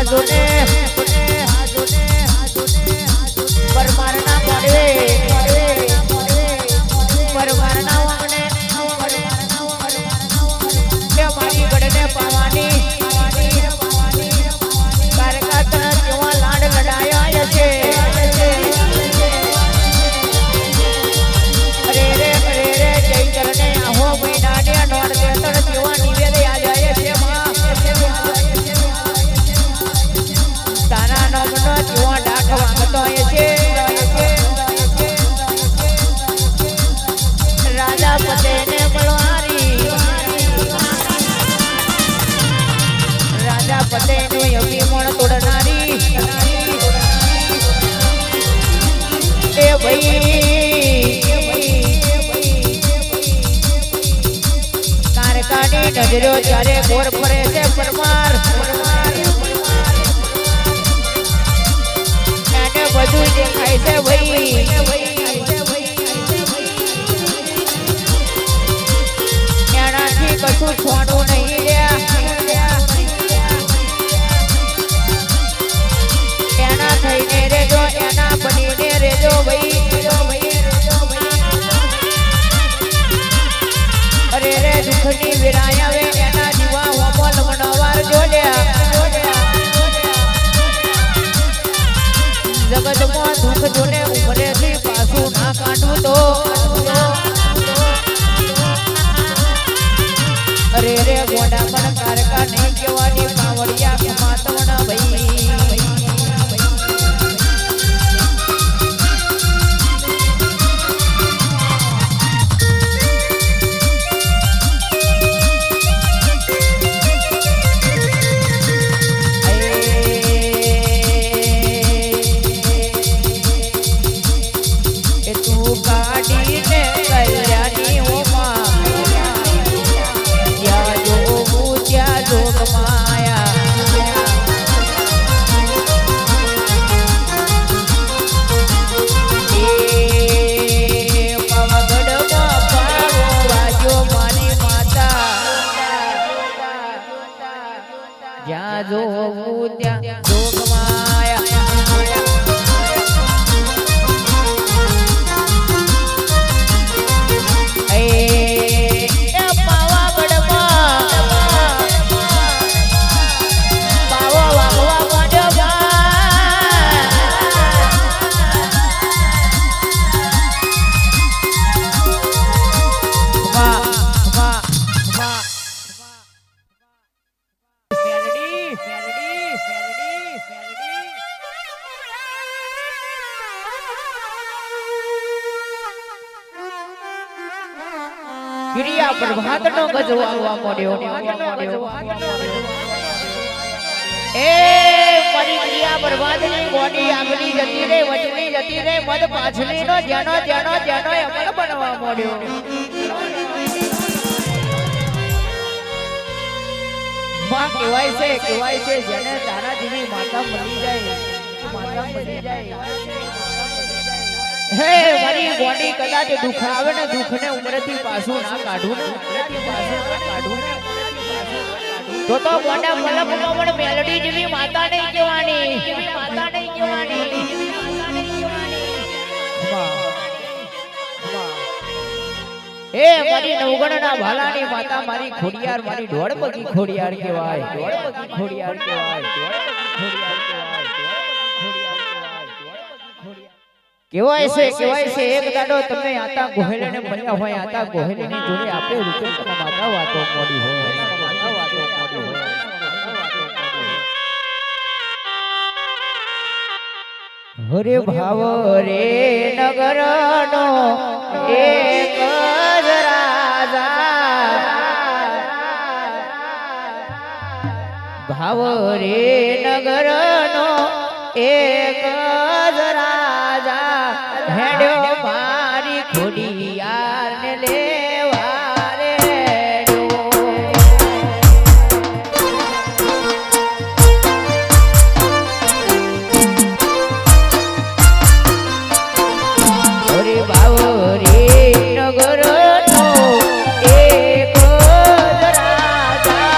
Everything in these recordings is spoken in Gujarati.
હાજોને પરમારના મોડવે પરમારના વામને કે મારી ગઢને પાવાની કારકાતના કેવા લાડ લડાયા છે અરે રે ચૈતરને આહો મહિનાને નોડ દેતર કેવા નિવેદે આ જાય છે માં તારા નામનો કેવા ડાક વાગતો હોય છે રાજા પતેને મળવારી રાજા પતેનું અભિમાન તોડનારી એ ભાઈ કારકાની નજરો જ્યારે ગોર ફરે છે પરમાર એને બધું દેખાય છે ભાઈ એનાથી કશું છોડું નહીં એના થઈને રેજો એના બનીને રેજો ભાઈ અરે રે દુઃખની વિરાય આવે એના દીવા હોમો લમણવાર જોડ્યા જગતમાં દુઃખ જોને ઉમરેથી પાછું ના કાઢું તો અરે રે ગોડા પણ કારકા નહીં કહેવાની કાવડિયા માતવણા ભાઈ જોવું ત્યાં જોગમાયા ગિરિયા પ્રભાતનો ગજો આવવા મળ્યો એ મારી ગિરિયા પ્રભાતની બોડી આગલી જતી રે વચની જતી રે મદ પાછળીનો જેનો અમલ બનવા મળ્યો માં કહેવાય છે જેને તારા જેવી માતા મળી જાય હે મારી બોડી કદાચ દુખ આવે ને દુખને ઉમરેથી પાછું ના કાઢું તો મોટા મલકમાં પણ મેલડી જેવી માતા નહીં કહેવાની એ મારી નવગણના ભાલાની માતા મારી ખોડિયાર મારી ઢોળ બગી ખોડિયાર કહેવાય કહેવાય છે એક દાડો તમે આતા ગોહેલને મળ્યા હોય આતા ગોહેલની જોડે આપે રૂપે માતા વાતો મોડી હોય હરે ભાવ રે નગરનો એક જ રાજા ભાવ રે નગરનો એક જ રાજા હેડ્યો મારી ખોડિયાર ને લેવા રે હરે ભાવ રે નગરનો એક જ રાજા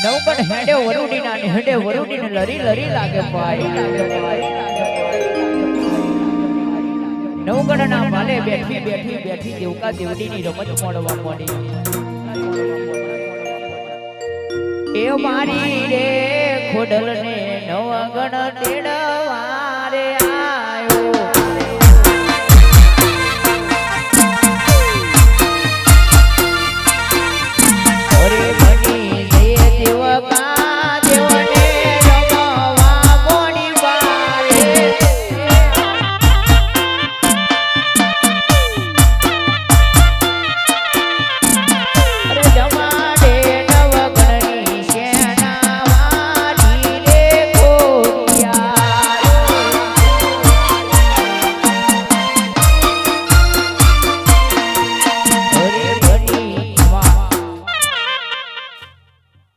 નવગણ હેડે વરુડીના ને હેડે વરુડીને લરી લરી લાગે ભાઈ નવગણના માલે બેઠી બેઠી બેઠી દેવકા દેવડીની રમત મોડવા મોડી એ મારી રે ખોડલને નવગણ તેડવા રે આયો અરે બની જય દેવકા દેવને રમવા મોડી વારે અરે જમાડે નવગણની સેના વાળી રે ખોડિયાર અરે બની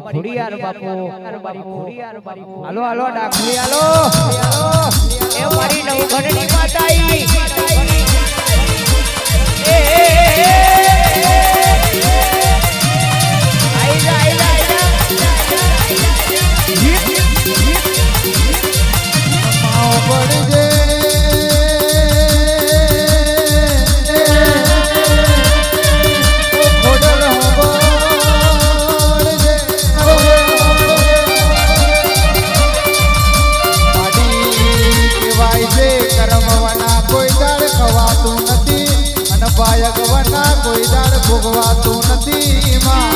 ખોડિયાર બાપુ હાલો હાલો ડાકલી હાલો એ મારી નવગણની માતાઈ એ આઈ જા માઓ પડજે ખોડલ હોબળજે પાડી કહેવાય છે કરમવાના કોઈ દાડ ખવાતું નથી અને ભાયગવાના કોઈ દાડ ભોગવાતું નથી માં